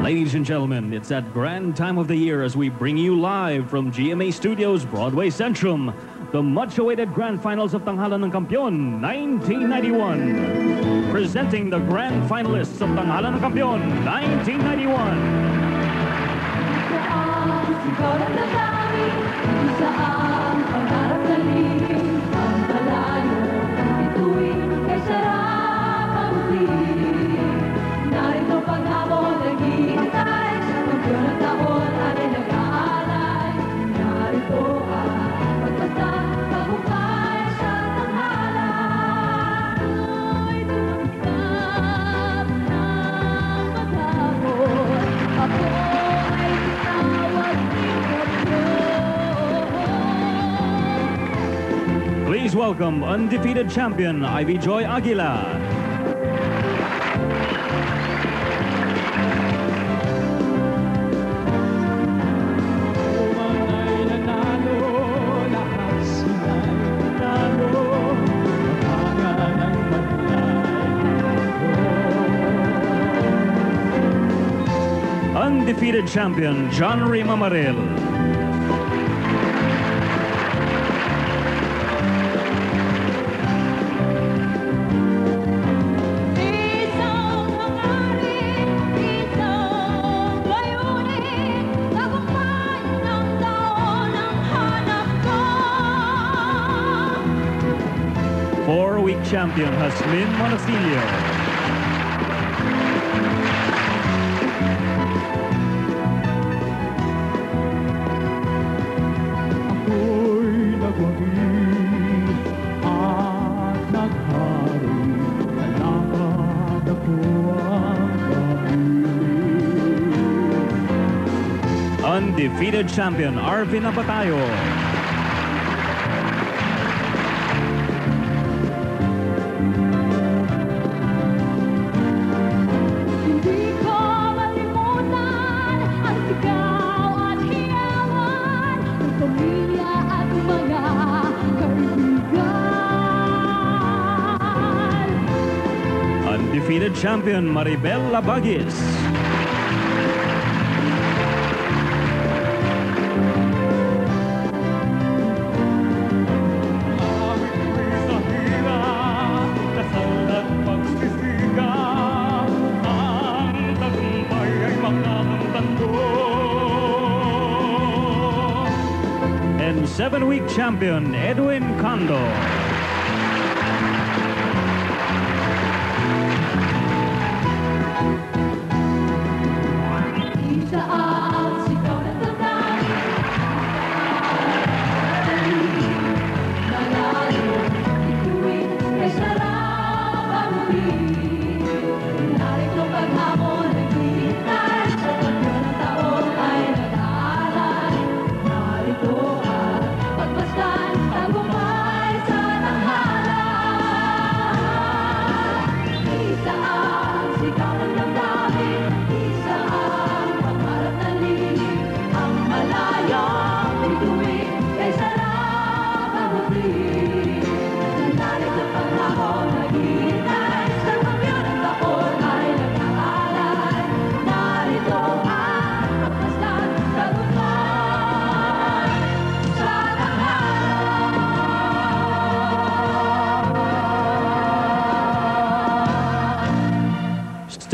Ladies and gentlemen, it's that grand time of the year as we bring you live from GMA Studios, Broadway Centrum, the much-awaited Grand Finals of Tanghalan ng Kampiyon 1991. Presenting the Grand Finalists of Tanghalan ng Kampiyon 1991. Please welcome undefeated champion Ivy Joy Aguila. Undefeated champion John Ray Mamaril. Four-week champion Hasmin Monasilio. Undefeated champion Arvin Apatayo. Undefeated champion Maribel Labagis. And 7-week champion Edwin Condo.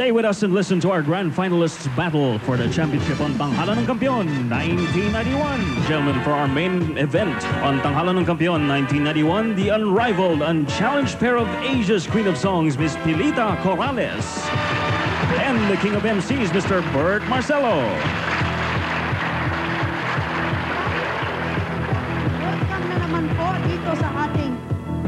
Stay with us and listen to our grand finalists battle for the championship on Tanghalan ng Kampiyon 1991. Gentlemen, for our main event on Tanghalan ng Kampiyon 1991, the unrivaled, unchallenged pair of Asia's Queen of Songs, Miss Pilita Corrales, and the King of MCs, Mr. Bert Marcelo. Welcome na naman po dito sa ating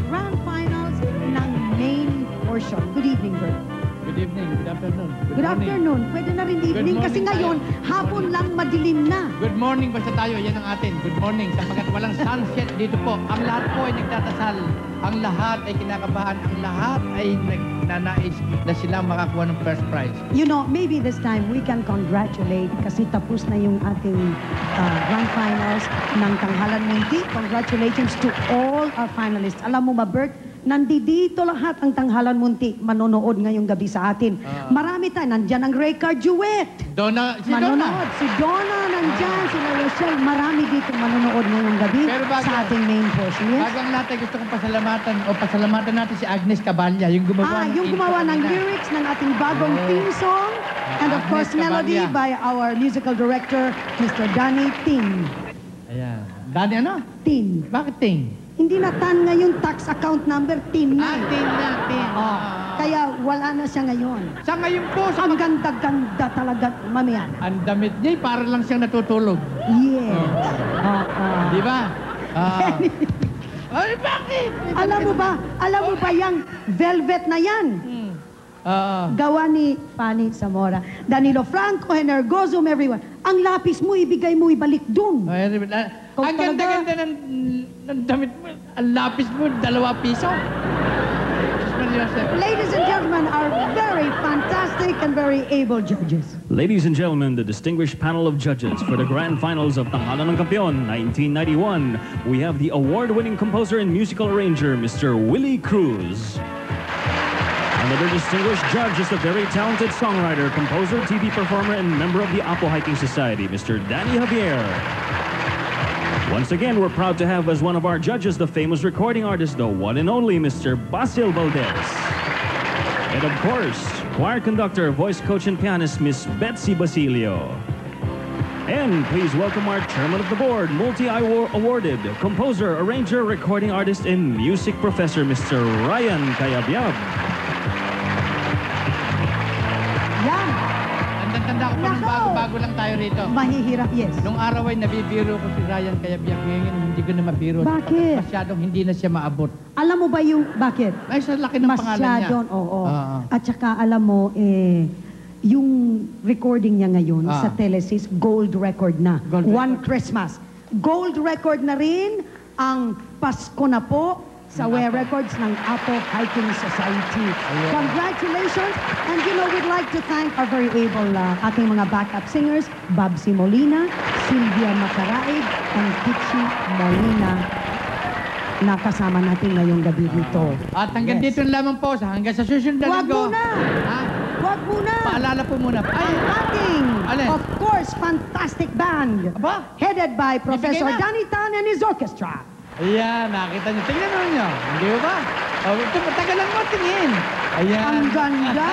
grand finals ng main portion. Good evening, Bert. Good evening, good afternoon. Good afternoon. Pwede na rin evening kasi ngayon, hapon lang madilim na. Good morning basta tayo, yan ang atin. Good morning, sapagkat walang sunset dito po. Ang lahat po ay nagtatasal. Ang lahat ay kinakabahan. Ang lahat ay nagnanais na sila makakuha ng first prize. You know, maybe this time we can congratulate kasi tapos na yung ating grand finals ng Tanghalan Munti. Congratulations to all our finalists. Alam mo ba, Bert, nandito lahat ang Tanghalan Munti manonood ngayong gabi sa atin. Marami tayo. Nandyan ang Raycar Duet. Donna, si Manonood. Donna. Si Donna nandyan, sila Rochelle. Marami dito manonood ngayong gabi sa ating main portion. Yes? Bago ang lahat ay gusto kong pasalamatan natin si Agnes Caballa, yung gumawa Yung gumawa ng lyrics ng ating bagong theme song. And of course, Agnes melody Caballa. by our musical director, Mr. Danny Tin. Ayan. Dani ano? Tin. Bakit ting? Hindi na tan ngayon tax account number, Tin na. Ting na, ting. Kaya wala na siya ngayon. Sa ngayon po, Ang ganda-ganda talaga, mamiyan. ang damit niya, para lang siyang natutulog. Yes. Di ba? Ay, bakit? Alam mo ba yung velvet na yan? Gawa ni Fanny Zamora. Danilo Franco, Energozum, everyone. Ang lapis mo, ibigay mo, ibalik dun. Ang ganda-ganda ng damit mo. Ang lapis mo, 2 piso. Ladies and gentlemen, our very fantastic and very able judges. Ladies and gentlemen, the distinguished panel of judges for the grand finals of Tanghalan ng Kampiyon 1991. We have the award-winning composer and musical arranger, Mr. Willie Cruz. Another distinguished judge is the very talented songwriter, composer, TV performer, and member of the Apo Hiking Society, Mr. Danny Javier. Once again, we're proud to have as one of our judges the famous recording artist, the one and only Mr. Basil Valdez. And of course, choir conductor, voice coach, and pianist, Miss Betsy Basilio. And please welcome our chairman of the board, multi-awarded composer, arranger, recording artist, and music professor, Mr. Ryan Cayabyab. Yan. Tanda ko pa nung bago-bago lang tayo rito. Mahihirap, yes. Nung araw ay nabibiro ko si Ryan Cayabyab. Ngayon hindi ko na mabiro. Bakit? Masyadong hindi na siya maabot. Alam mo ba yung, bakit? Ay, sa laki ng pangalan niya. Masyadon, oo. At saka alam mo, yung recording niya ngayon sa Telesis, gold record na. Gold One record. Christmas. Gold record na rin ang Pasko na po sa Wear Records ng Apo Hiking Society. Congratulations! And you know, we'd like to thank our very able ating mga backup singers, Babsi Molina, Sylvia Macaraig, and Pichi Molina na kasama natin ngayong gabi dito. At hanggang dito lamang po, hanggang sa susunod na Wag linggo. muna! Ha? Wag muna! Paalala po muna. Ang ating, Alin? of course, fantastic band. Aba? Headed by Professor na. Danny Tan and his orchestra. Ayan, nakita niyo. Tingnan naman niyo. Hindi ba? Ito, matagalan mo tingin. Ayan. Ang ganda.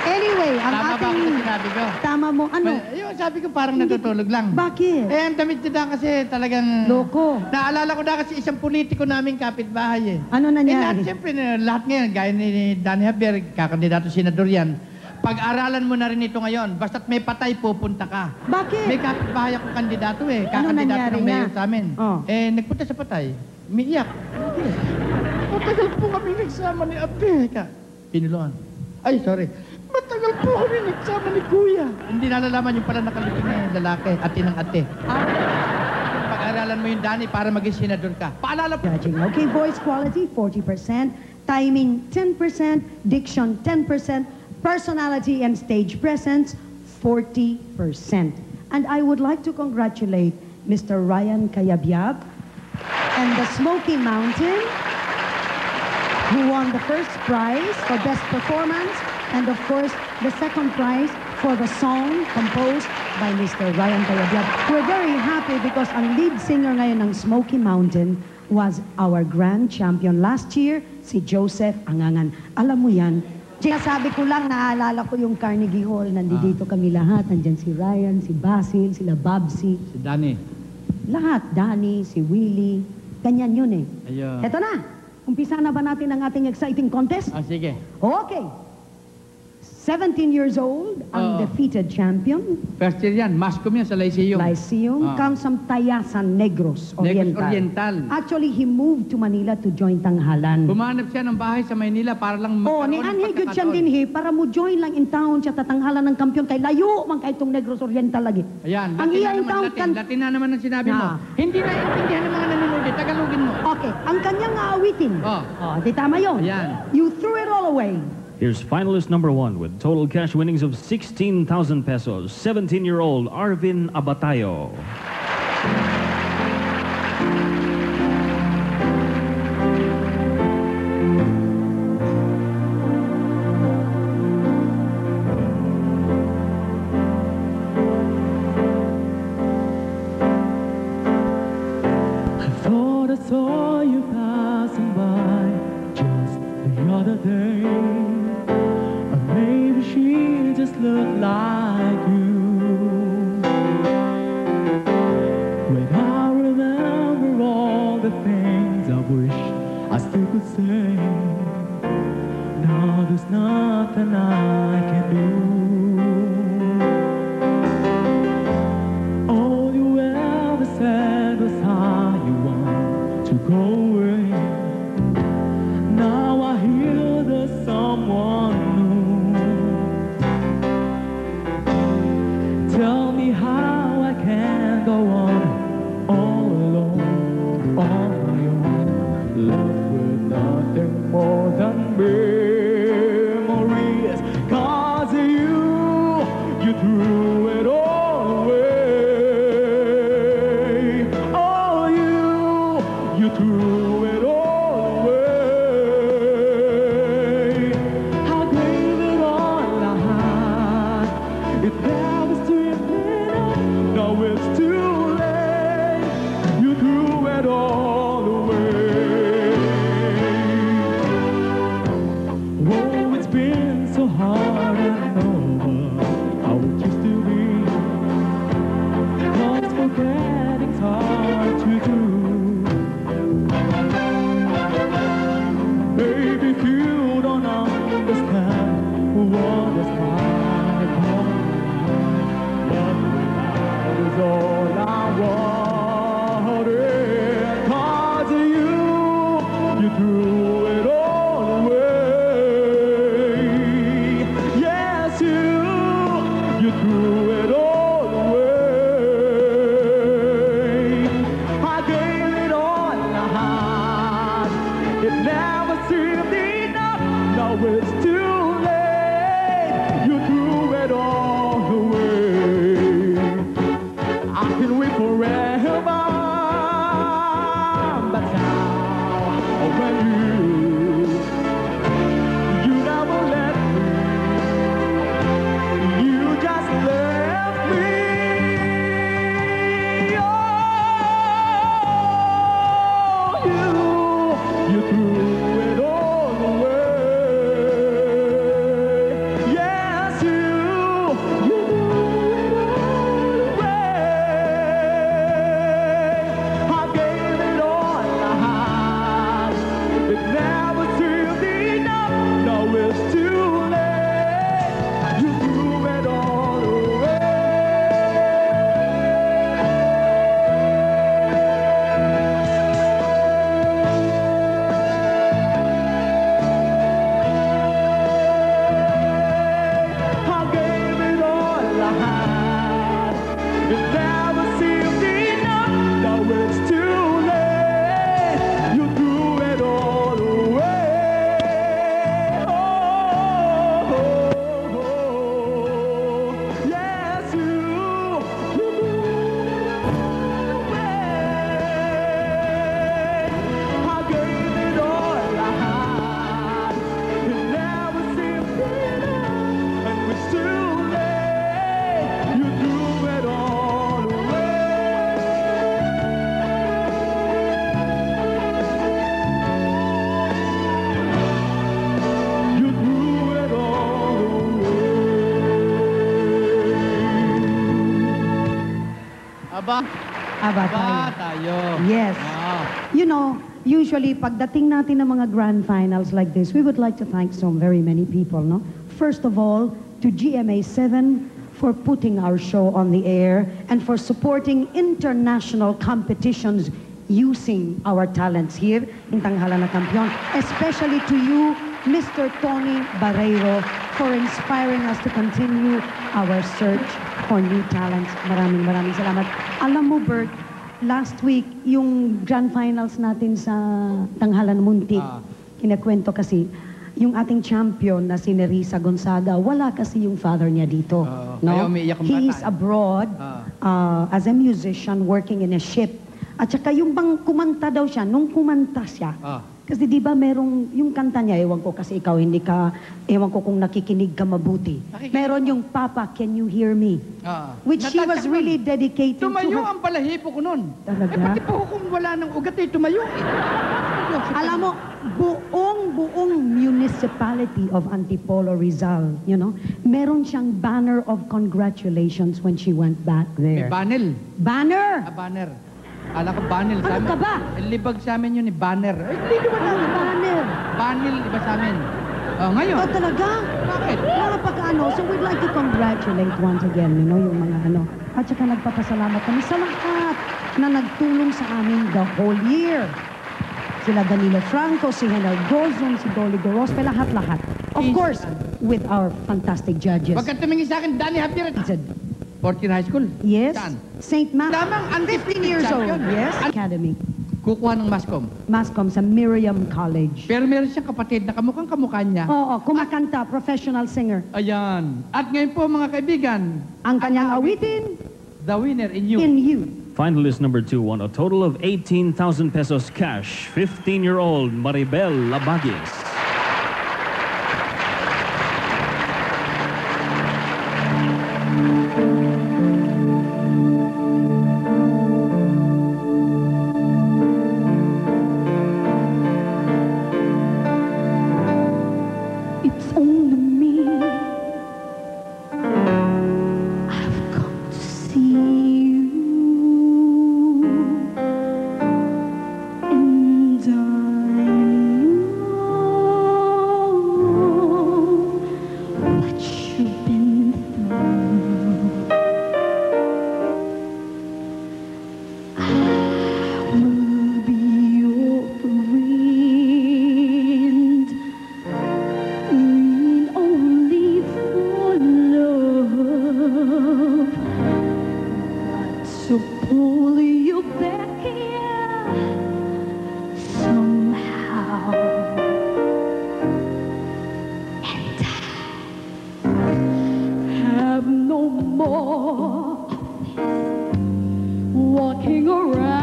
Anyway, ang Tama ba ating... ako sa sinabi ko? Tama mo, ano? Yung sabi ko parang natutulog lang. Bakit? Eh, ang damit niya kasi talagang... Loko. Naalala ko na kasi isang politiko naming kapitbahay eh. Ano Lahat, nangyari? siyempre, lahat ngayon, gaya ni Danny Javier, kakandidato senador yan. Pag-aralan mo na rin ito ngayon, basta't may patay, pupunta ka. Bakit? May kapitbahay akong kandidato eh. Ano Kakandidato nangyari ng mayor na? sa amin. Oh. Eh, nagpunta sa patay. Umiiyak. Matagal po kami nagsama ni Ate. Pinuloan. Ay, sorry. Matagal po kami nagsama ni Kuya. Hindi nalalaman yung pala nakaliting na lalaki, ate ng ate. Pag-aralan mo yung Danny para maging senador ka. Paalala po. Judging. Okay, voice quality, 40%. Timing, 10%. Diction, 10%. Personality and stage presence, 40%. And I would like to congratulate Mr. Ryan Cayabyab and the Smoky Mountain, who won the first prize for best performance, and of course, the second prize for the song composed by Mr. Ryan Cayabyab. We're very happy because ang lead singer ngayon ng Smoky Mountain was our grand champion last year, si Joseph Angangan. Alam mo yan, Sinasabi ko lang, naalala ko yung Carnegie Hall. Nandito kami lahat. Nandyan si Ryan, si Basil, sila Babsy. Si Danny. Lahat. Danny, si Willie. Ganyan yun eh. Ayun. Eto na. Umpisa na ba natin ang ating exciting contest? Sige. Okay. 17 years old, undefeated champion. First year yan. Mascom yan sa Lyceum. Lyceum comes from Tayasan, Negros Oriental. Oriental. Actually, he moved to Manila to join Tanghalan. Pumanap siya ng bahay sa Maynila para lang Ni Anhe Good siya din para mo join lang in town siya tatanghalan ng kampiyon kay layo man kay itong Negros Oriental lagi. Ayan. Ang iya in town Latin na naman ang sinabi mo. Hindi na intindihan ng mga nanonood. Tagalogin mo. Okay. Ang kanyang aawitin. Di tama yun. Ayan. You threw it all away. Here's finalist number 1 with total cash winnings of 16,000 pesos, 17-year-old Arvin Abatayo. I thought I saw you passing by just the other day. Maybe she just looked like you. When I remember all the things I wish I still could say, now there's nothing I can do. All you ever said was how you want to go away. Now I hear there's someone new. Tell me how I can go on all alone, on my own, left with nothing more than memories. 'Cause you threw it all away. Oh, you threw it all away. I gave it all I had. It never streamed enough. Now it's too late. You threw it all away. Oh, it's been so hard and over. How it used to be. 'Cause forgetting's hard to do. Baby, if you don't understand what is like home, but that is all I wanted. 'Cause you threw it all away. Yes, you threw it all away. I gave it all I had. It never seemed enough. Now it's too late. You threw it all away. I can wait forever, but now when you never let me, you just left me. Oh, you threw it all away. Yes, you threw it all away. I gave it all I had. It never Aba, Aba aba tayo. tayo. Yes. Wow. You know, usually pagdating natin ng mga grand finals like this, we would like to thank so very many people, no? First of all, to GMA7 for putting our show on the air and for supporting international competitions using our talents here in Tanghalan na Kampiyon. Especially to you, Mr. Tony Barreiro, for inspiring us to continue our search for new talents. Maraming salamat. Alam mo, Bert, last week, yung grand finals natin sa Tanghalan Muntik, kinakwento kasi, yung ating champion na si Nerissa Gonzaga, wala kasi yung father niya dito. Kaya umiiyak ang He bata. is abroad as a musician working in a ship. At saka yung bang kumanta daw siya, nung kumanta siya, kasi di ba merong, yung kanta niya, ewan ko kasi ikaw hindi ka, ewan ko kung nakikinig ka mabuti. Meron yung Papa, Can You Hear Me? Which she was really dedicated Tumayo to her. ang balahibo ko nun. Talaga? Eh, pati po kung wala ng ugat eh, tumayo eh. Alam mo, buong municipality of Antipolo, Rizal, you know, meron siyang banner of congratulations when she went back May there. banel. Banner! Banner. Ala ko banel sa Ano amin. ka ba? Libag sa amin yun eh, banner. Ay, hindi naman Ano namin. banner? Banel, iba sa amin. Ngayon. Oh, talaga? Bakit? Napaka-ano, so we'd like to congratulate once again, you know, yung mga ano. At saka nagpapasalamat kami sa lahat na nagtulong sa amin the whole year. Sila Danilo Franco, si Henel Gozon, si Dolly Gorospe, lahat-lahat. Of course, with our fantastic judges. Wag ka tumingin sa akin, Danny Javier. 14 High School. Yes, Saan? St. Matt, Tamang 15 years old. champion. Yes, Academy. Kukuha ng mascom. Mascom sa Miriam College. Pero meron siyang kapatid na kamukhang-kamukha niya. Oo, kumakanta, professional singer. Ayan. At ngayon po mga kaibigan, Ang kanyang awitin, the winner in you. In You. Finalist number 2 won a total of 18,000 pesos cash. 15-year-old Maribel Labagis. It's only me. I've come to see you, and I know what you've been through. I will be your friend. Lean only for love, not to pull you back here somehow. And I have no more walking around.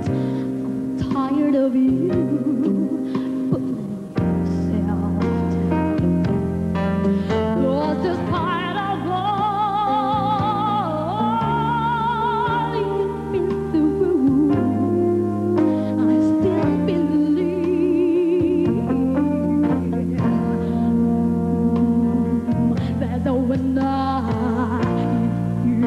I'm tired of you. Cause despite of all you've been through, I still believe that when I hit you,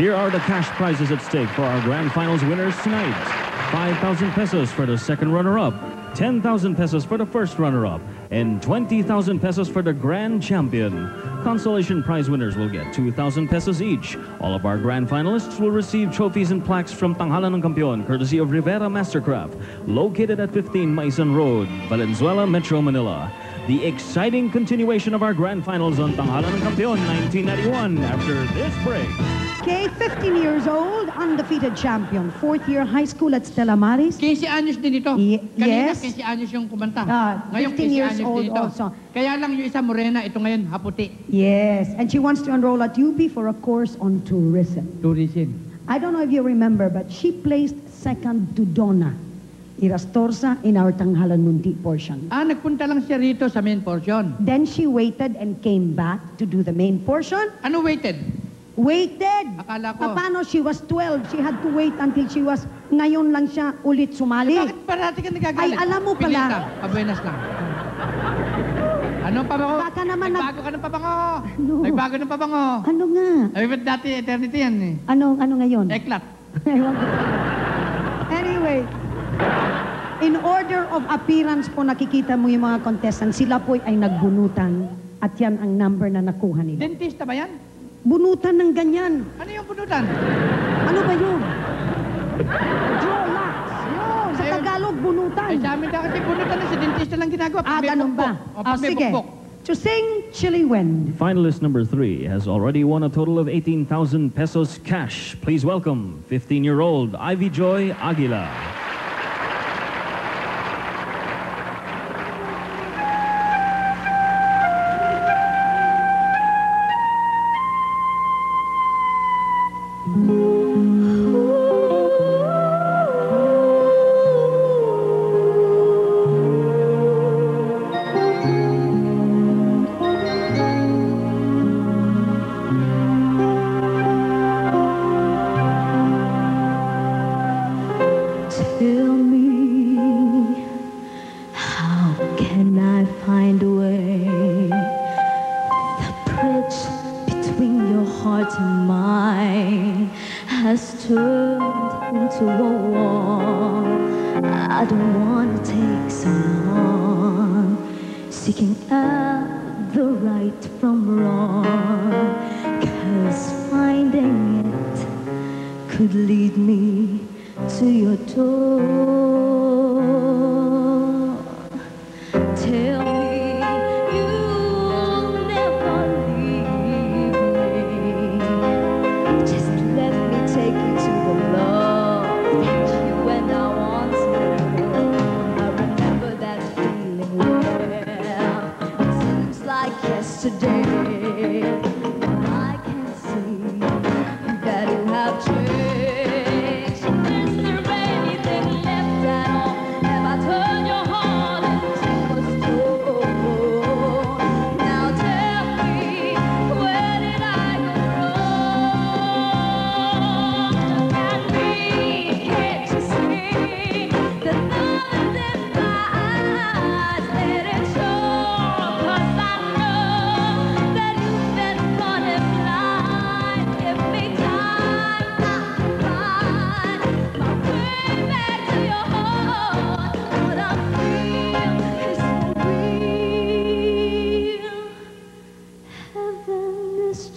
Here are the cash prizes at stake for our grand finals winners tonight. 5,000 pesos for the second runner-up, 10,000 pesos for the first runner-up, and 20,000 pesos for the grand champion. Consolation prize winners will get 2,000 pesos each. All of our grand finalists will receive trophies and plaques from Tanghalan ng Kampiyon, courtesy of Rivera Mastercraft, located at 15 Maisan Road, Valenzuela, Metro Manila. The exciting continuation of our grand finals on Tanghalan ng Kampiyon 1991 after this break. Okay, 15 years old, undefeated champion. Fourth year high school at Stella Maris. 15 anyos din ito. Kanina, Yes. 15 anyos yung kumanta. 15 years old also. Kaya lang yung isa morena, ito ngayon, haputi. Yes, and she wants to enroll at UP for a course on tourism. Tourism. I don't know if you remember, but she placed second to Donna Irastorza in our Tanghalan Mundi portion. Nagpunta lang siya rito sa main portion. Then she waited and came back to do the main portion. Ano waited? Waited! Akala ko. Paano? She was 12. She had to wait until she was, ngayon lang siya ulit sumali. Bakit parati ka nagagalit? Ay, alam mo pala. Pilita, pabuenas lang. Anong pabango? Baka naman Nagbago ka ng pabango. Ano? Nagbago ng pabango. Ano nga? Ay, ba't dati eternity yan eh? Ano ngayon? Eklat. Ewan ko. Anyway, in order of appearance po, nakikita mo yung mga contestants, sila po ay nagbunutan at yan ang number na nakuha nila. Dentista ba yan? Bunutan ng ganyan. Ano yung bunutan? Ano ba yun? Drolax. Yun, sa Ayun. Tagalog, bunutan. Ay, sa amin daw kasi bunutan na si dentista lang ginagawa. May Ganun ba? bukbok. O, pag may Sige. bukbok. To sing Chili Wind. Finalist number 3 has already won a total of 18,000 pesos cash. Please welcome 15-year-old Ivy Joy Aguila. Tell me, how can I find a way? The bridge between your heart and mine has turned into a wall. I don't want to take so long, seeking out the right from wrong, 'cause finding it could lead me to your door. Tell me you'll never leave me. Just let me take you to the love that you and I once knew. I remember that feeling well. It seems like yesterday. I can see that you have changed.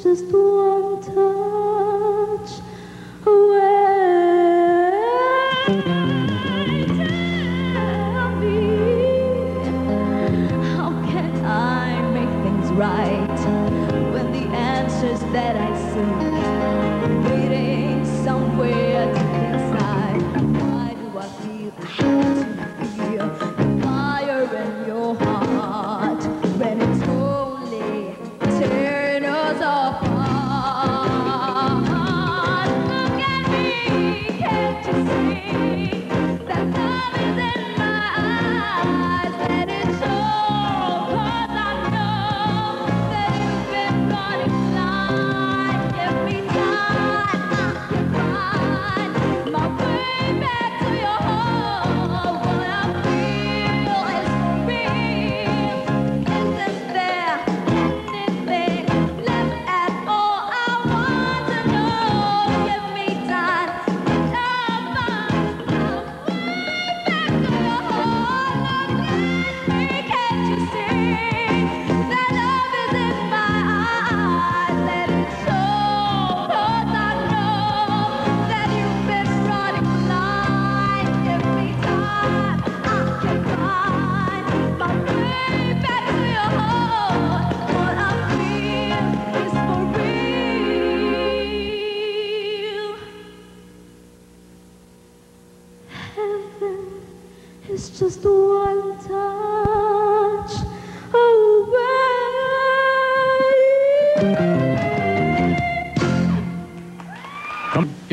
Just one touch away. Tell me, how can I make things right when the answers that I see waiting somewhere deep inside? Why do I feel I have to feel the fire in your heart when it's only tearing us apart? Look at me, can't you see that love is in my eyes? Let it show, 'cause I know that you've been running blind. Give me time, I can find my way back to your heart. What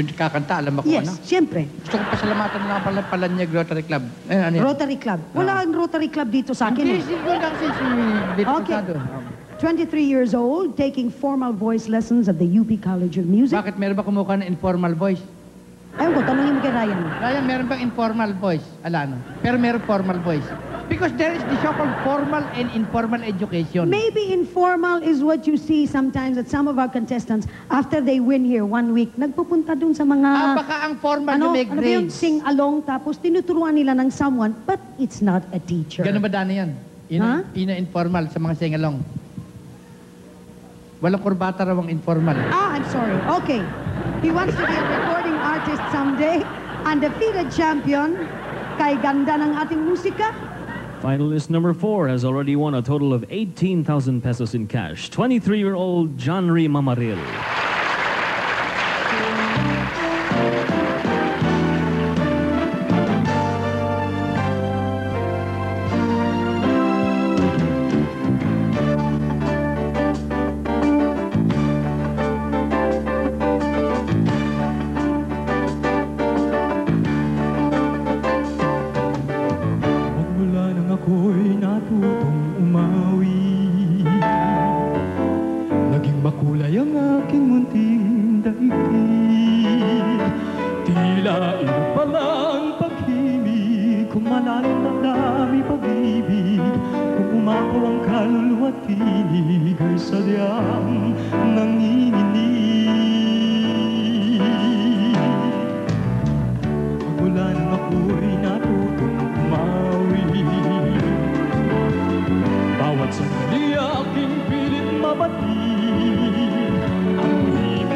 Yung kakanta, alam mo kung Yes, ano? siyempre. Gusto ko pasalamatan na lang pala Palanyag Rotary Club. Ano yan? Rotary Club. Wala ang Rotary Club dito sa akin. Hindi, eh. siguro lang si Dito Okay. Pasado. 23 years old, taking formal voice lessons at the UP College of Music. Bakit meron ba kumukuha ng informal voice? Ayun ko, tanongin mo kay Ryan. Ryan, meron bang informal voice? Ala, ano? Pero meron formal voice. Because there is the so-called formal and informal education. Maybe informal is what you see sometimes at some of our contestants after they win here 1 week. Nagpupunta dun sa mga... Baka ang formal ano, na may ano ba yun? grades. Sing along tapos tinuturuan nila ng someone but it's not a teacher. Ganun ba Dani yan? Ha? Ina-informal sa mga sing-along. Walang kurbata raw ang informal. I'm sorry. Okay. He wants to be a recording artist someday. Undefeated champion. Kay ganda ng ating musika. Finalist number 4 has already won a total of 18,000 pesos in cash. 23-year-old John Ree Mamaril. Magmula nang ako'y natutong umawi, naging makulay ang aking munting daigdig. Tila ino pala ang pag-ibig, kung malalim na dami pag-ibig, kung umapaw ang kaluluwa at tinig ay sadyang nanginginig. Magmula nang ako'y natutong umawi, bawat sandali aking pilit mabatid, ang ibig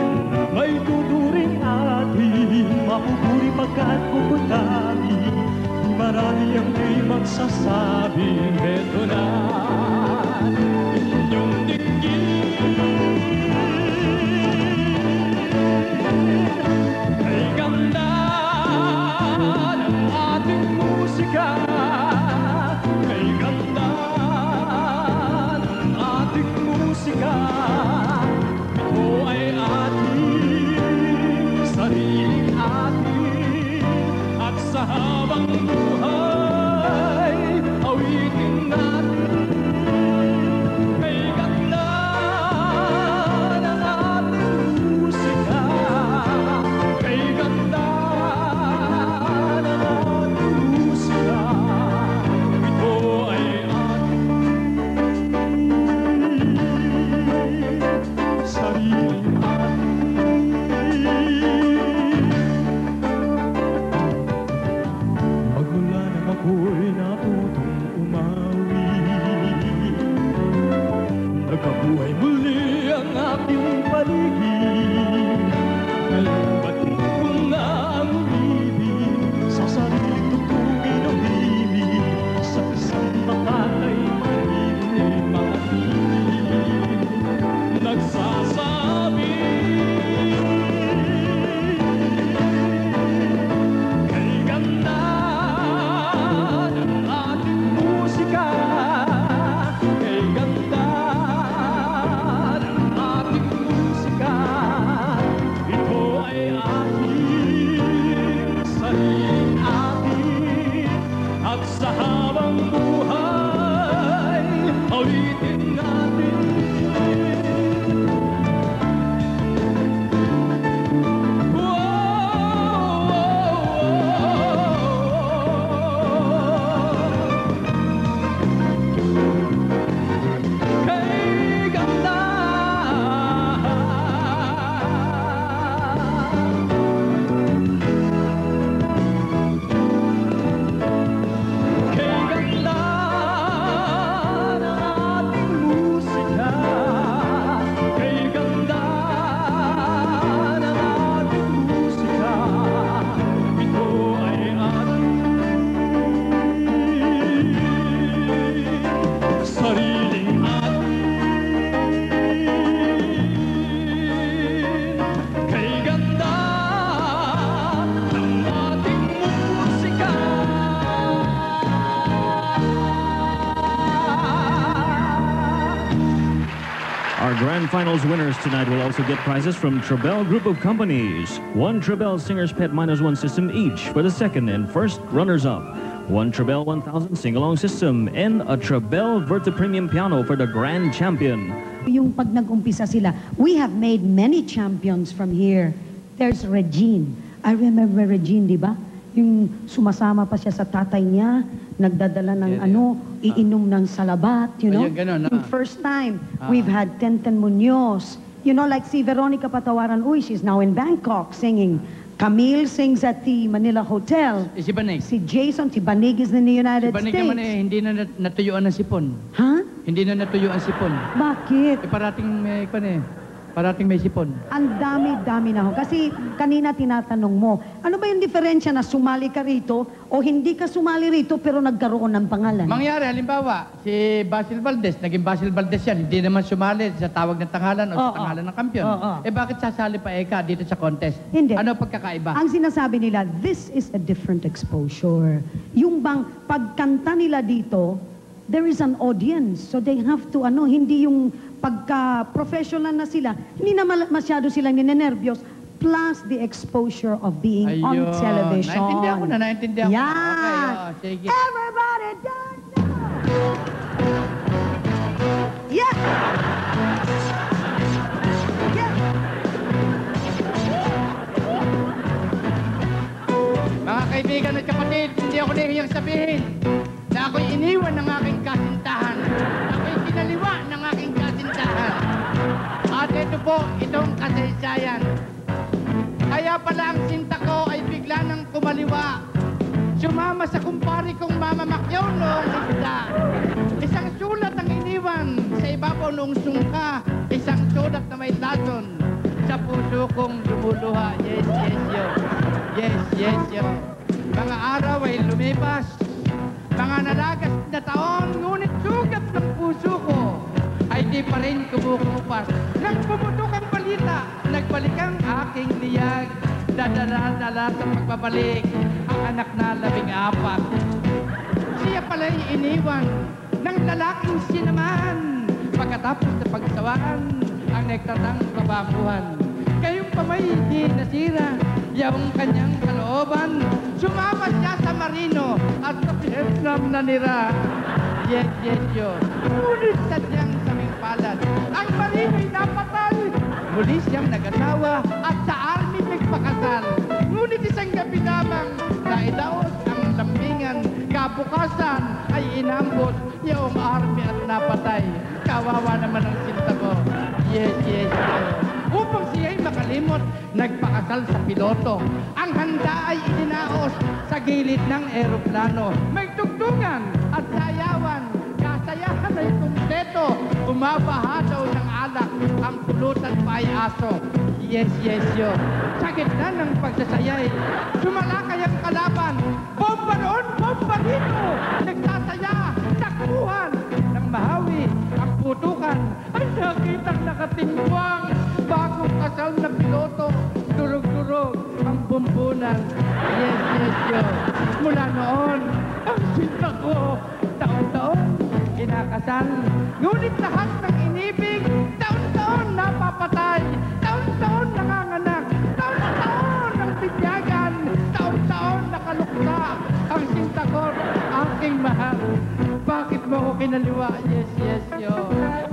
may tuturing ating mapupuri pagkat puputami. Di marami ang di magsasabing beto na inyong dinggin. Kay ganda ng ating musika, kay ganda ng ating musika, ito ay ating sariling atin, at sa habang buhay awitin natin. Kay ganda ng ating musika, kay ganda ng ating musika, ito ay ating sariling atin. Magmula nang ako'y natutong umawi, nagkabuhay muli ang aking paligid. Ngayon batid ko na ang ibig, sa sariling tugtugin ng ibig, sa isang makatay marinig mga tinig nagsasabi. Kay ganda ng ating musika, kay ganda Our grand finals winners tonight will also get prizes from Trebel Group of Companies. 1 Trebel Singer's Pet -1 system each for the second and first runners-up. 1 Trebel 1000 sing-along system and a Trebel Verta Premium piano for the grand champion. Yung pag nag-umpisa sila, we have made many champions from here. There's Regine. I remember Regine, di ba? Yung sumasama pa siya sa tatay niya, nagdadala ng iinom ng salabat, you know? Ayun, ganun, Yung first time, we've had Tenten Munoz. You know, like si Veronica Patawaran, she's now in Bangkok singing. Camille sings at the Manila Hotel. Si Banig. Si Jason, si Banig is in the United Si Banig States. naman hindi na natuyuan ng sipon. Ha? Hindi na natuyuan sipon. Bakit? Parating may sipon. Ang dami-dami na ho. Kasi kanina tinatanong mo, ano ba yung diferensya na sumali ka rito o hindi ka sumali rito pero nagkaroon ng pangalan? Mangyari, halimbawa, si Basil Valdez, naging Basil Valdez yan, hindi naman sumali sa tawag ng tanghalan o sa tanghalan ng kampiyon. Bakit sasali pa Eka dito sa contest? Hindi. Ano pagkakaiba? Ang sinasabi nila, this is a different exposure. Yung bang pagkanta nila dito, there is an audience. So they have to, hindi yung pagka-professional na sila, hindi na masyado silang ninenervyos, plus the exposure of being on Ayun. television. Naintindihan ko na. Yeah. Okay, sige. Everybody dance now! Yeah! Yeah! Mga kaibigan at kapatid, hindi ako nahihiyang sabihin na ako'y iniwan ng aking kasintahan. Ako'y kinaliwa ng aking kasintahan. At ito po, itong kasaysayan. Kaya pala ang sinta ko ay bigla nang kumaliwa. Sumama sa kumpari kong Mama Macyaw noong isda. Isang sulat ang iniwan sa ibabaw noong sungka. Isang sulat na may lason sa puso kong lumuluha. Yes, yes, yo. Yes, yes, yo. Mga araw ay lumipas. Mga nalagas na taon, ngunit sugat ng puso ko ay di pa rin kumukupas. Nang pumutok ang balita, nagbalik ang aking liyag. Dadala-dala sa pagbabalik ang anak na 14. Siya pala'y iniwan ng lalaking sinaman. Pagkatapos na pagsawaan ang nagtatang kababuhan. Kayong pamay di nasira yung kanyang kalooban. Sumama siya sa Marino at sa Vietnam na nira. Yes, yes, yun. Ngunit sadyang saming palad. Ang Marino'y napatay. Muli siyang nag-asawa at sa army nagpakasal. Ngunit isang gabi lamang naidaos ang lambingan. Kabukasan ay inambot yung army at napatay. Kawawa naman ang sinta ko. Yes, yes, yes. Upang siya'y makalimot, nagpakasal sa piloto. Ang handa ay idinaos sa gilid ng eroplano. May tugtungan at sayawan. Kasayahan ay kumpleto. Umabaha daw ng alak. Ang pulutan pa ay aso. Yes, yes, yo. Sa gitna ng pagsasayay, sumalakay ang kalaban. Bomba noon, bomba dito. Nagsasaya, takbuhan ng mahawi. Ang putukan ay nakitang nakatingwang. Bagong kasal na piloto, durog-durog ang bumbunan. Yes, yes, yo. Mula noon, ang sinta ko, taon-taon, kinakasal. Ngunit lahat ng inibig, taon-taon napapatay. Taon-taon nanganganak. Taon-taon ang tinyagan. Taon-taon nakaluksa. Ang sinta ko, aking mahal. Bakit mo ako kinaliwa? Yes, yes, yo.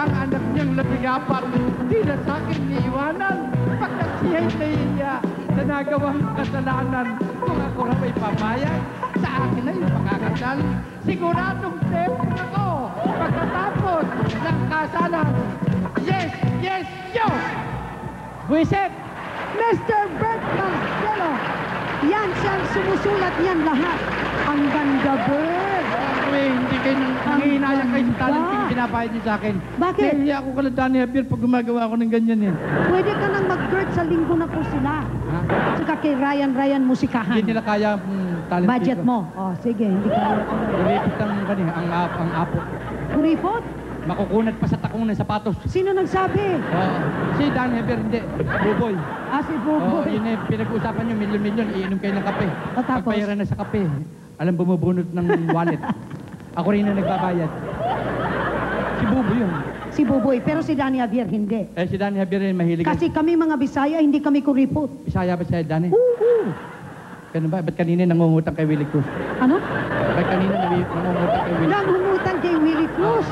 Ang anak niyang 14, di na sa akin niiwanan. Pagkat siya'y nahiya na nagawang kasalanan. Kung ako na may pamayag, sa akin ay makakasal. Siguradong safe ako pagkatapos ng kasalan. Yes, yes, yo! Buisit! Mr. Bert Castelo, yan siyang sumusulat niyan lahat. Ang ganda, Bert. Hindi kayo nangihinayang kayo sa talent yung pinabayad niyo sa akin. Bakit? Nahiya ako kala Danny Javier pag gumagawa ako ng ganyan eh. Pwede ka nang mag-Bert sa linggo na po sila. Ha? Saka kay Ryan musikahan. Hindi nila kaya talent Budget ko. mo. Sige, hindi kaya. Ilipit ang apo. Kuripot? Makukunat pa sa takong ng sapatos. Sino nagsabi? Si Danny Javier, hindi. Buboy. Si Buboy. Yun eh, pinag-uusapan nyo, milyon-milyon, iinom kayo ng kape. Tapos? Pagpayaran na sa kape, alam bumubunot ng wallet. Ako rin na nagbabayad. Si Buboy yun. Si Buboy, pero si Danny Javier hindi. Si Danny Javier rin mahilig. Kasi kami mga Bisaya, hindi kami kuripot. Bisaya ba siya, Danny? Oo. Ganun ba? Ba't kanina nangungutang kay Willie Cruz? Ano? Ba't kanina nangungutang kay Willie Cruz? Nangungutang kay Willie Cruz.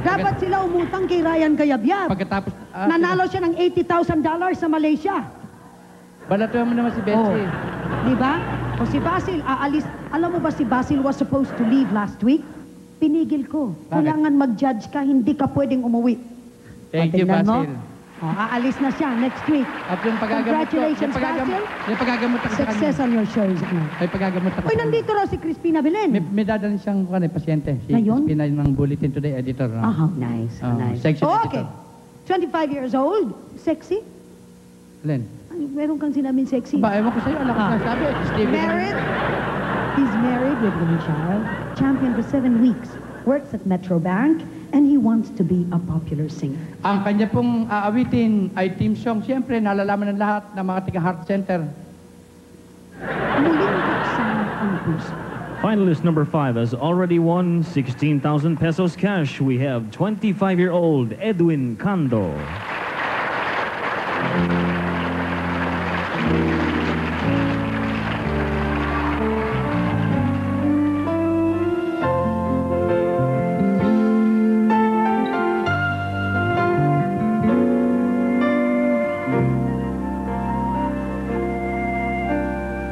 Dapat sila umutang kay Ryan Gayabyab. Pagkatapos... Nanalo siya ng $80,000 sa Malaysia. Balatuhan mo naman si Betsy. Di ba? O si Basil, aalis. Alam mo ba si Basil was supposed to leave last week? Pinigil ko. Bakit? Kailangan mag-judge ka, hindi ka pwedeng umuwi. Thank you, Tingnan mo. Basil. Aalis na siya next week. At yung pagagamot ko, Congratulations, Basil. yung pagagamot ako sa kanya. Success on your shows. May pagagamot ako. Uy, nandito raw si Crispina Belen. May dadalhin siyang pasyente. Si Ngayon? Crispina ng Bulletin Today editor. No? Ah, nice. Oh, nice. section Okay. 25 years old. Sexy? Len. Ay, meron kang sinabing sexy. Ba, ewan ko sa'yo. Alam ko sabi. Stevie. Married. He's married with one child. Champion for 7 weeks. Works at Metro Bank. And he wants to be a popular singer. Ang kanya pong aawitin ay team song. Siyempre, nalalaman ng lahat ng mga taga-heart center. Muling buksan ang puso. Finalist number 5 has already won 16,000 pesos cash. We have 25-year-old Edwin Cando.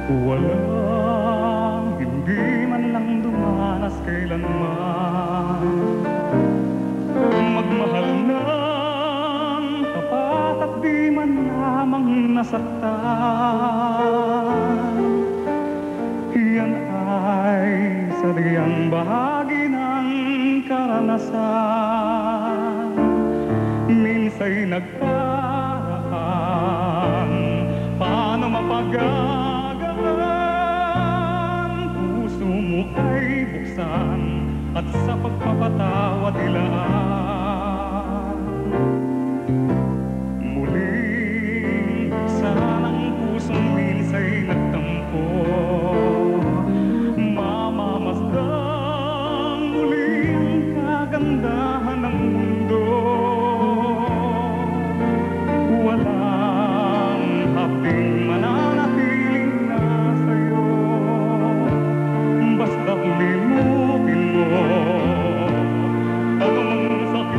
Walang hindi man lang dumanas kailanman magmahal ng tapat at di man lamang nasaktan. Yan ay sadyang bahagi ng karanasan. Minsa'y nagparaan, paano mapagagaan? Puso mo ay buksan at sa pagpapatawad ilaan. Muling buksan ang pusong minsa'y nagtampo, mamamasdan muling kagandahan ng mundo. Walang haping mananatiling nasa'yo, basta't limutin mo anumang sakit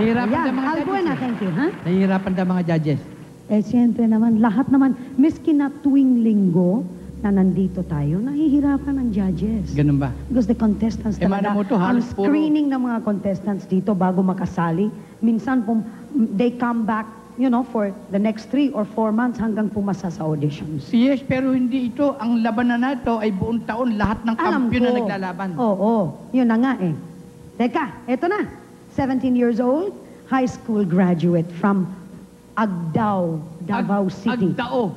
Nahihirapan Ayan, daw mga Albuena, judges. thank you, ha? Nahihirapan daw mga judges. Eh, siyempre naman, lahat naman, miski na tuwing linggo na nandito tayo, nahihirapan ang judges. Ganun ba? Because the contestants Eh, talaga, Manamoto, ang halos puro- screening ng mga contestants dito bago makasali, minsan they come back, you know, for the next 3 or 4 months hanggang pumasa sa auditions. Yes, pero hindi ito. Ang labanan na ito ay buong taon lahat ng Alam kampiyon na ko. naglalaban. Oo, yun na nga eh. Teka, eto na. 17 years old, high school graduate from Agdao, Davao City. Agdao.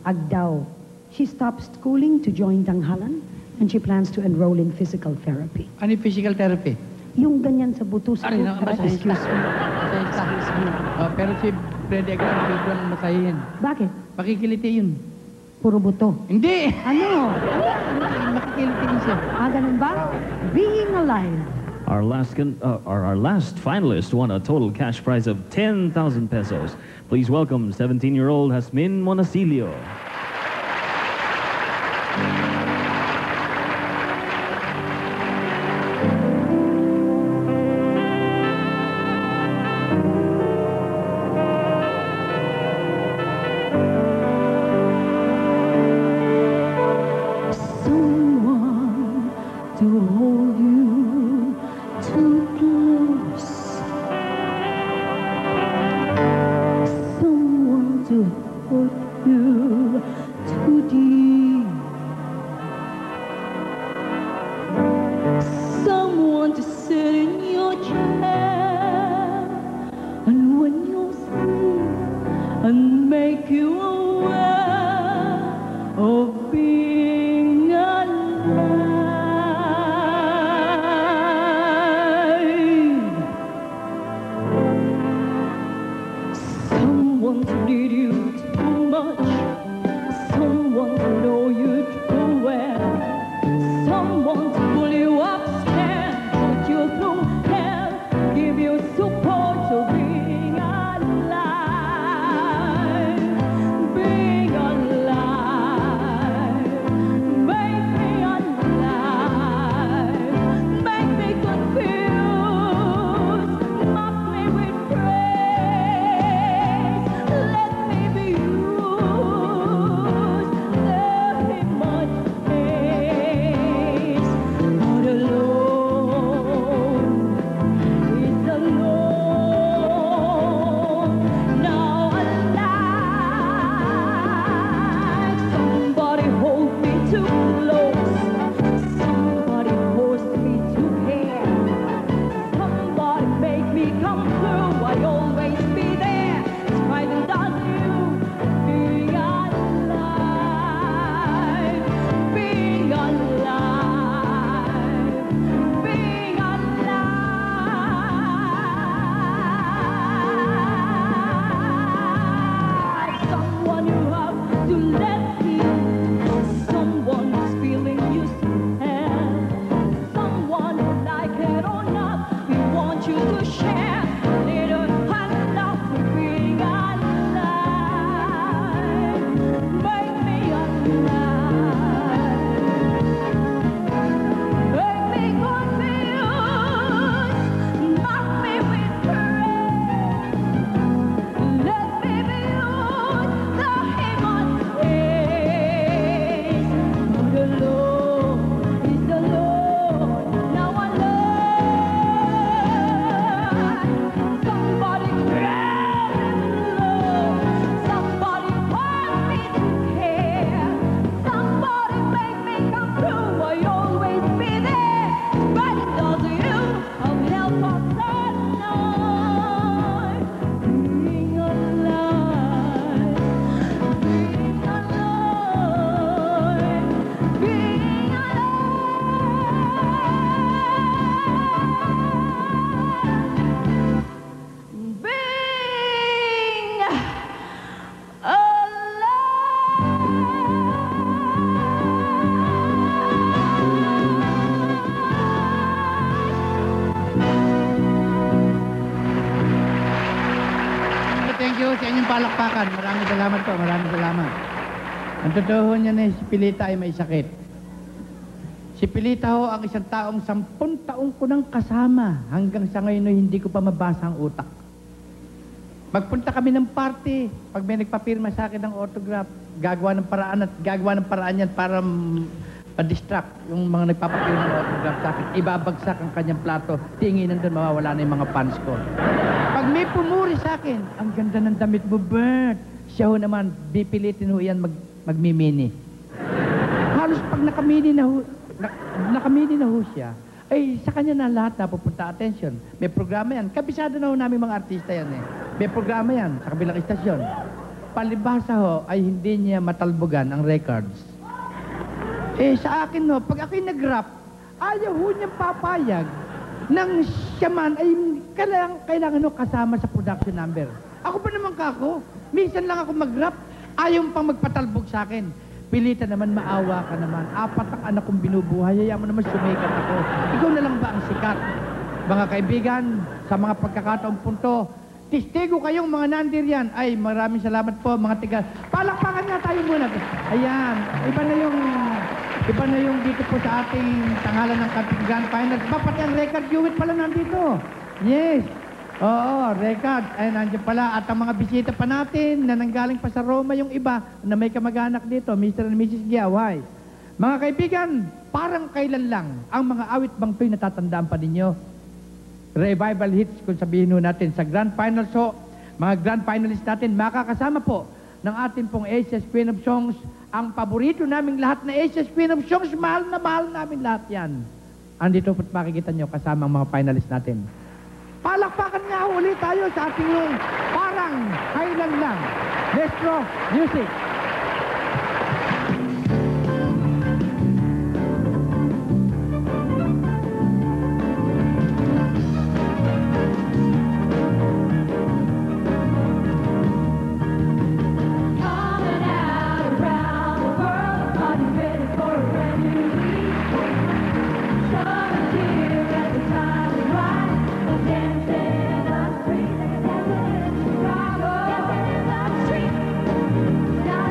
Agdao. She stopped schooling to join Tanghalan and she plans to enroll in physical therapy. Ano yung physical therapy? Yung ganyan sa buto sa Aray, masahista. excuse me. Masahista. Pero si Freddy Aguilar, hindi ko ang masahihin. Bakit? Makikiliti yun. Puro buto. Hindi! Ano? Makikiliti yun siya. Ganun ba? Being alive. Our last finalist won a total cash prize of 10,000 pesos. Please welcome 17-year-old Jasmine Monasilio. Someone to hold you too close. Someone to hold you too deep. Someone to sit in your chair and when you sleep and make you aware of being alive. Someone to need you too much, someone to know you too well, someone to pull you up, stand, put you through hell, give you support to being alive, being alive, make me alive, make me confused, mock me with praise, let me be used, let me much taste, not alone, it's alone, now alive, somebody hold me too close, somebody force me to care, somebody make me come through, I always be there, striving down you, being alive, being alive, being alive. Someone you have to let me, someone who's feeling you still, someone who like it or not, we want you to share little and love to being alive. Make me alive. Make me confused, mock me with praise, let me be used, the human face. Not alone, is alone, now alone. Somebody grab me love, somebody want me to care, somebody make me come through, I always be there, but it does you, I'll help us that night, being alive, being alive, being alive, being Thank you sa inyong palakpakan. Maraming salamat po. Maraming salamat. Ang totoo niya na si Pilita ay may sakit. Si Pilita ho ang isang taong 10 taong ko nang kasama. Hanggang sa ngayon ay hindi ko pa mabasa ang utak. Magpunta kami ng party. Pag may nagpapirma sa akin ng autograph, gagawa ng paraan yan para ma-distract yung mga nagpapapirma ng autograph sa akin. Ibabagsak ang kanyang plato. Tinginan doon, mawawala na yung mga fans ko. Pag may pumuri sa akin, ang ganda ng damit mo, Bert. Siya ho naman, pipilitin ho yan magmimini. Halos pag nakamini na ho siya, ay sa kanya na lahat na pupunta attention. May programa yan. Kabisado na ho namin mga artista yan eh. May programa yan sa kabilang istasyon. Palibhasa ho ay hindi niya matalbogan ang records. Sa akin ho, pag ako'y nag-rap, ayaw ho niyang papayag nang siya man ay kailangan ho kasama sa production number. Ako pa naman kako, minsan lang ako mag-rap, ayaw pang magpatalbog sa akin. Pilita naman, maawa ka naman. 4 ang anak kong binubuhay, hayaan mo naman sumikat ako. Ikaw na lang ba ang sikat? Mga kaibigan, sa mga pagkakataong punto, testigo kayong mga nandir yan. Ay, maraming salamat po, mga tiga. Palakpakan nga tayo muna. Ayan, iba na yung dito po sa ating tanghalan ng Grand Finals. Pati ang record unit pala nandito. Yes. Oo, record. Ay, nandiyan pala. At ang mga bisita pa natin na nanggaling pa sa Roma yung iba na may kamag-anak dito, Mr. and Mrs. Giaway. Mga kaibigan, parang kailan lang ang mga awit bang to'y natatandaan pa ninyo? Revival hits kung sabihin ho natin sa Grand Finals ho. Mga Grand Finalists natin, makakasama po ng ating pong Asia's Queen of Songs. Ang paborito naming lahat na Asia's Queen of Songs, mahal na mahal namin lahat yan. Andito po't makikita nyo kasama ang mga finalists natin. Palakpakan nga ulit tayo sa ating yung parang kailan lang. Maestro, music. Now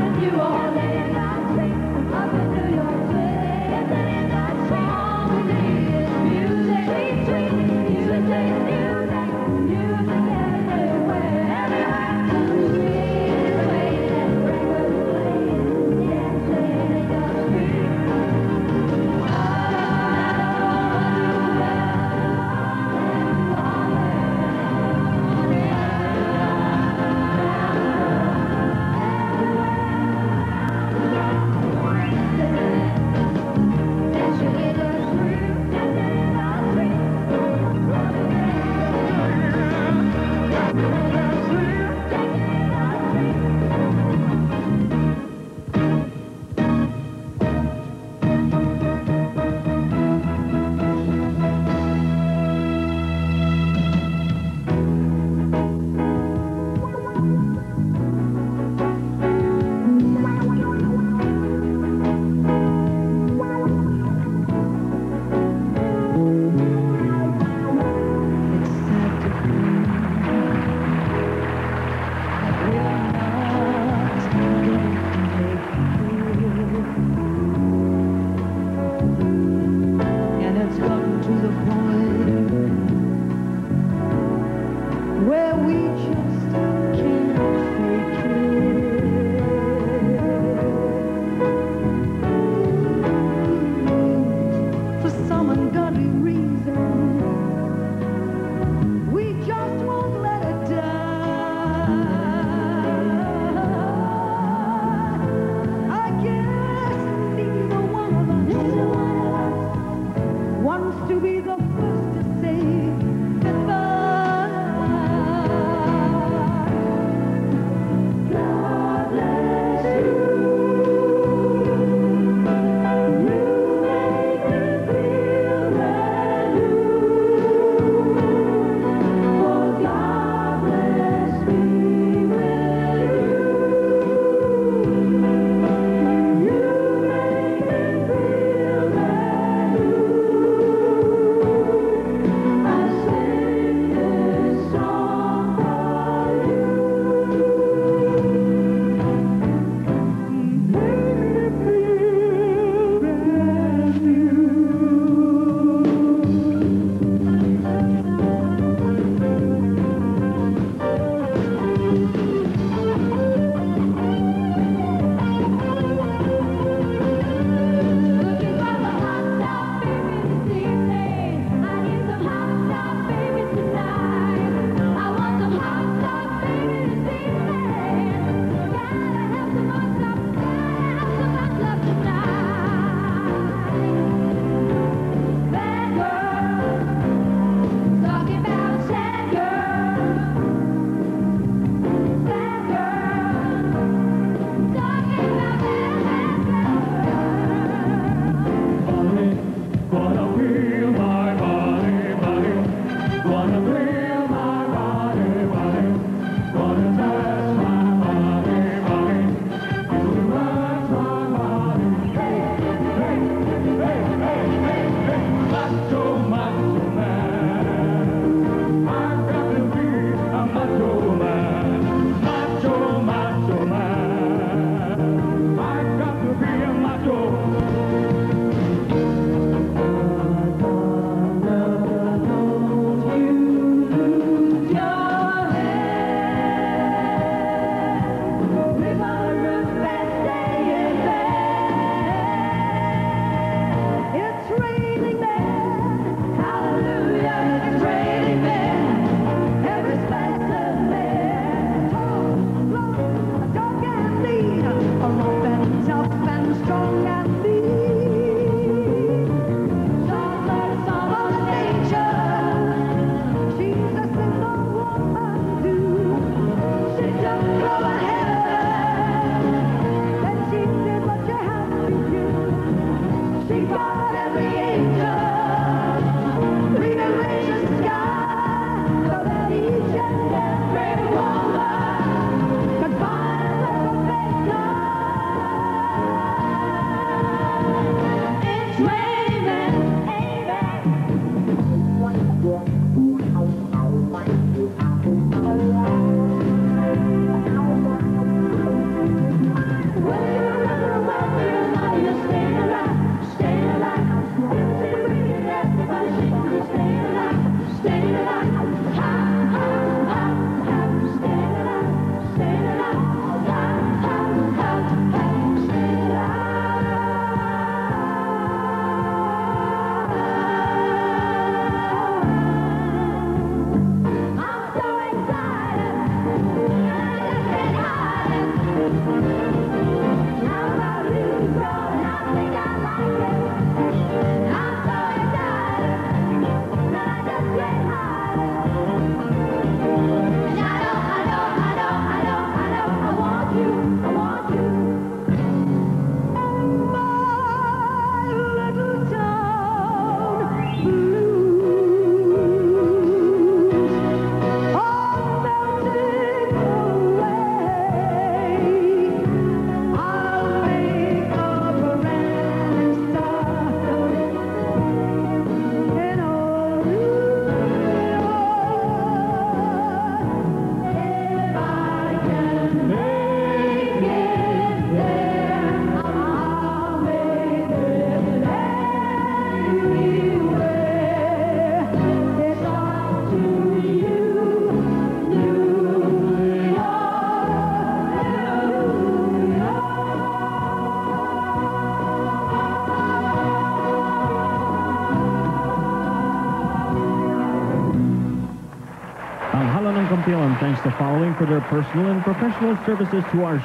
Campeon thanks the following for their personal and professional services to our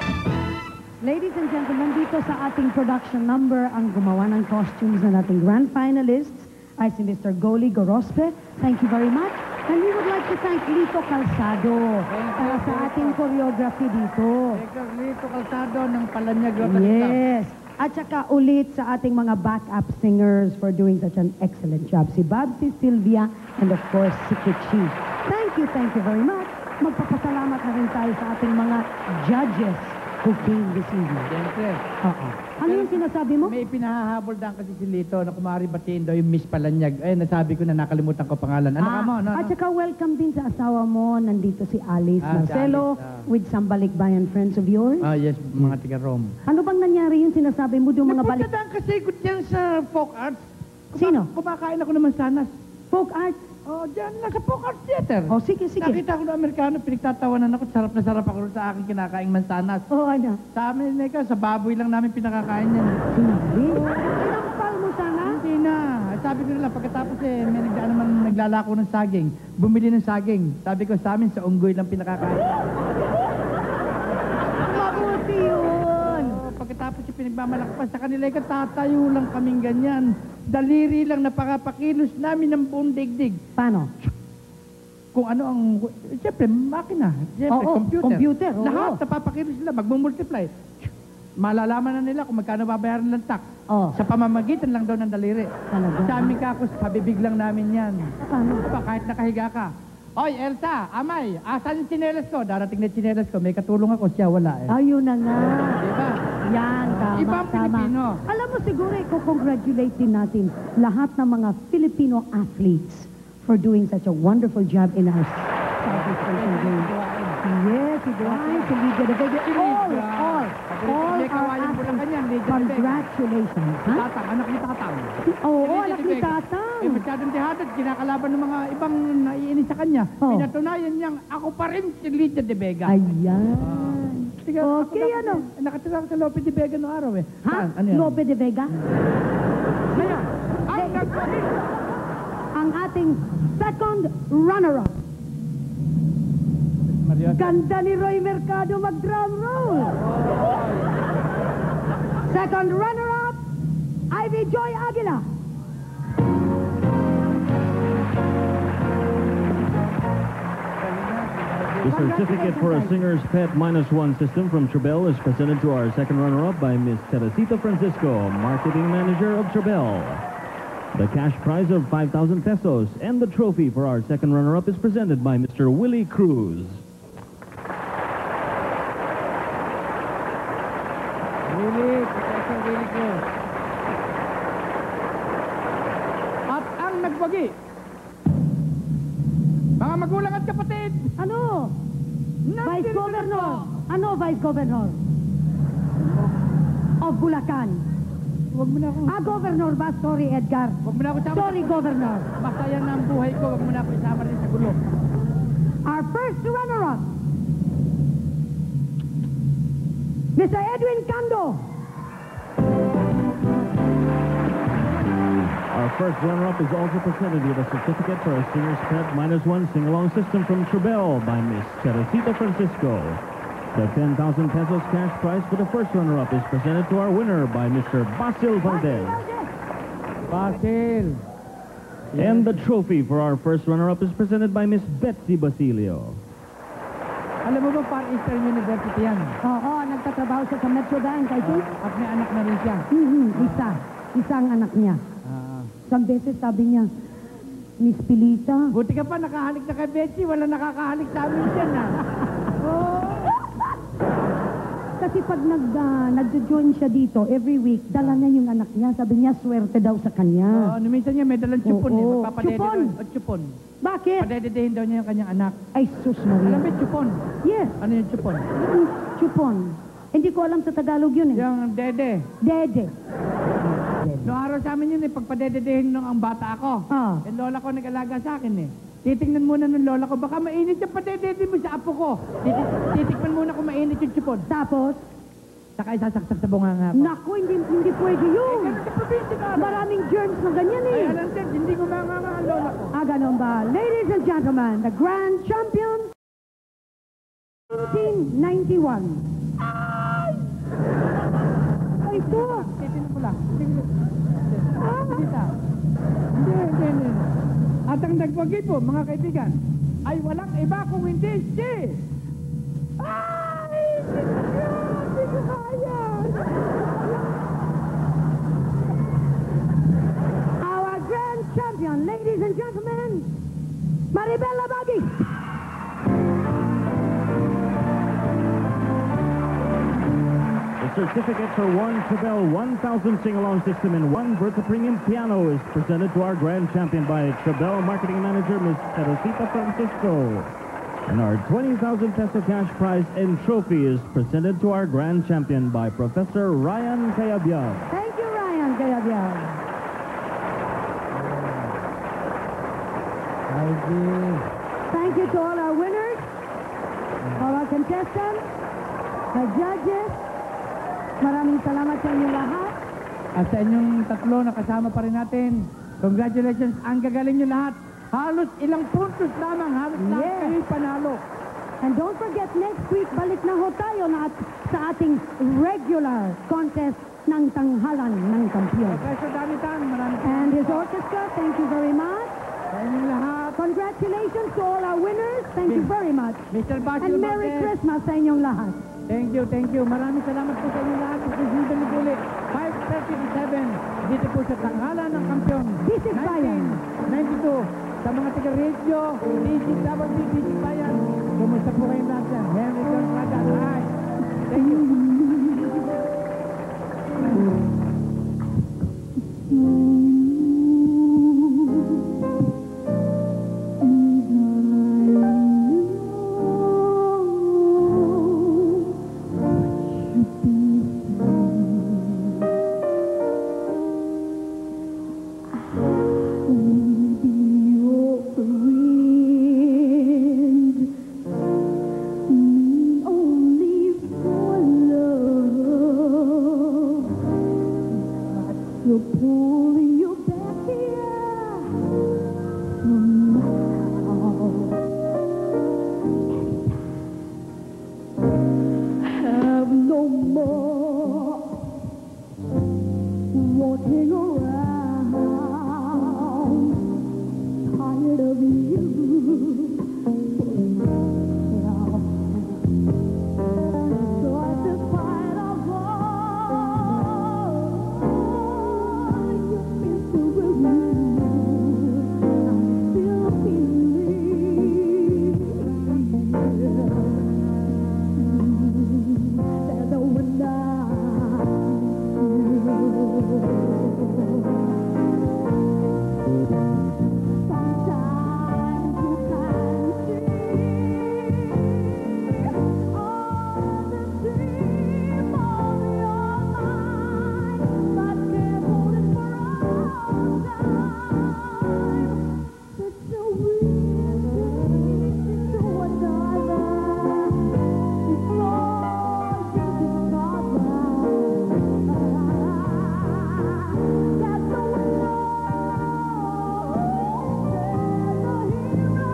Ladies and gentlemen, dito sa ating production number, ang gumawa ng costumes na nating grand finalists ay si Mr. Goli Gorospe. Thank you very much. And we would like to thank Lito Calzado para sa ating choreography dito. Lito Calzado ng Palanyag. Yes. At saka ulit sa ating mga backup singers for doing such an excellent job. Si Babsi, Sylvia, and of course, si Kichi. Thank you very much. Magpapasalamat na rin tayo sa ating mga judges who came this evening. Siyempre. Ano yung sinasabi mo? May pinahahabol dan kasi si Lito na kumari batiin daw yung Miss Palanyag. Eh, nasabi ko na nakalimutan ko pangalan. Ano ka mo? No, At saka welcome din sa asawa mo. Nandito si Alice Si Marcelo Alice, with some balikbayan friends of yours. Yes, mga tiga-Rome. Ano bang nangyari yung sinasabi mo doon mga balik... Nagpagdadaan kasi ko dyan sa folk arts. Sino? Kumakain ako ng mansanas. Folk arts? Dyan lang sa folk arts theater. Sige. Nakita ko ng Amerikano, pinagtatawanan ako. Sarap na sarap ako sa aking kinakaing mansanas. Ano? Sa amin, sa baboy lang namin pinakakain yan. Sinabi? Sinampal mo sana? Hindi na. Sabi ko nila, pagkatapos may naglalako ng saging. Bumili ng saging. Sabi ko, sa amin, sa unggoy lang pinakakain. Mabuti yun! Pagkatapos pinagmamalakpas sa kanila, tatayo lang kaming ganyan. Daliri lang napakapakilos namin ng buong digdig. Paano? Kung ano ang... Siyempre, makina. Siyempre, computer. Oo. Lahat, napapakilos sila. Magmumultiply. Malalaman na nila kung magkano babayaran ng tax. Sa pamamagitan lang daw ng daliri. Talaga? Sa amin kakos, pabibig lang namin yan. Paano? Kahit nakahiga ka. Oy, Elsa, Amay, asan yung tsinelas ko? Darating na tsinelas ko. May katulong ako, siya wala eh. Ayun na nga. Diba? Yan, tama, Ibang Pilipino. Alam mo, siguro, i-congratulate din natin lahat ng mga Filipino athletes for doing such a wonderful job in our Southeast Asian Games. Yes, si Dwight, si Lydia de Vega, all May our kawayan po lang athletes. kanyan, Lydia de Vega. Congratulations. Ha? Tatang, anak ni Tatang. Oo, Lydia anak de ni Vega. Tatang. Masyadong dehadad, kinakalaban ng mga ibang naiinis sa kanya. Pinatunayan niyang, ako pa rin si Lydia de Vega. Ayan. Sige, Okay, ako ano? Nakatira ako sa Lope de Vega noong araw eh. Ha? Saan? Ano yan? Lope de Vega? Kaya, ang nagpapit. Ang ating second runner-up. Ganda ni Roy Mercado mag-drum roll. Second runner-up, Ivy Joy Aguila. The certificate for a singer's pet -1 system from Trebel is presented to our second runner-up by Miss Teresita Francisco, marketing manager of Trebel. The cash prize of 5,000 pesos and the trophy for our second runner-up is presented by Mr. Willie Cruz. Willie, Professor Willie Cruz. At ang nagwagi, mga magulang at kapatid, Ano? Vice Governor. Ano, Vice Governor? Of Bulacan. Huwag mo na akong... Governor ba? Sorry, Edgar. Huwag mo na ako sama. Sorry, Governor. Masaya na ang buhay ko. Huwag mo na ako isama rin sa gulo. Our first runner-up, Mr. Edwin Cando. Our first runner-up is also presented with a certificate for a singer's pet -1 sing-along system from Trebel by Miss Teresita Francisco. The 10,000 pesos cash prize for the first runner-up is presented to our winner by Mr. Basil Valdez. Basil. And the trophy for our first runner-up is presented by Miss Betsy Basilio. Alam mo ba, Far Eastern University yan? Oo, nagtatrabaho siya sa Metrobank, I think. At may anak na rin siya. Isang anak niya. Isang beses sabi niya, Miss Pilita. Buti ka pa, nakahalik na kay Betsy. Wala nakakahalik sa amin dyan, ha? Kasi pag nag-join siya dito, every week, dala niya yung anak niya. Sabi niya, swerte daw sa kanya. Minsan niya may dalang chupon eh. Oo. Magpapadede Chupon? daw. Chupon. Bakit? Padededehin daw niya yung kanyang anak. Ay, sus Alam Maria. mo yung chupon? Yes, Ano yung chupon? chupon. Hindi ko alam sa Tagalog yun eh. Yung dede. Dede. Noong araw sa amin yun eh, pagpadededehin nung ang bata ako. Eh, lola ko nag-alaga sa akin eh. Titingnan muna ng lola ko, baka mainit yung padedede mo sa apo ko. Titikman muna kung mainit yung chupon. Tapos, Saka isasaksak sa bunganga ko. naku, hindi pwede yun. Ganun sa probinsya na. Maraming germs na ganyan Ay, eh. alam sir, hindi ko mga ang lola ko. Ganon ba? Ladies and gentlemen, the grand champion 1991. Ay, ito. Titin mo lang. Hindi. At ang nagwagi po, mga kaibigan, ay walang iba kung hindi si... Ay! Hindi ko kaya! Our grand champion, ladies and gentlemen, Maribel Labagi. The certificate for one Chevelle 1000 sing-along system and one Bertha Premium piano is presented to our grand champion by Chevelle Marketing Manager, Ms. Teresita Francisco. And our 20,000 peso cash prize and trophy is presented to our grand champion by Professor Ryan Cayabyab. Thank you, Ryan Cayabyab. Thank you to all our winners, all our contestants, the judges. Maraming salamat sa inyong lahat. At sa inyong tatlo, nakasama pa rin natin. Congratulations, ang gagaling nyo lahat. Halos ilang puntos lamang, halos lahat kayo'y panalo. And don't forget, next week, balik na ho tayo sa ating regular contest ng tanghalan ng kampiyon. Professor Damitan, maraming And his orchestra, thank you very much. sa inyong lahat. Congratulations to all our winners. Thank you very much. Mr. Basil And Merry Valdez. Christmas sa inyong lahat. Thank you. Maraming salamat po sa inyong lahat. Susunod ulit, 5:30 to 7, dito po sa tanghalan ng kampiyon. This is Bayan. 1992. Sa mga taga-radio, DCWB, DC Bayan, kumusta po kayong lahat dyan? Henry Gonzaga, hi. Thank you. Pulling you back here have no more walking around, tired of you. Try to fight off all you've been through. I'm still feeling that I would sometimes you can see all the dream on your mind, but can't hold it for all time. It's so weird to another. It's all just another. That no one knows there's a hero.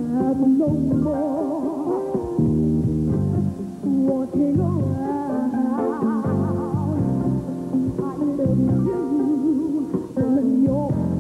Have no more walking around. I love you and yourself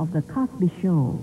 of The Cosby Show.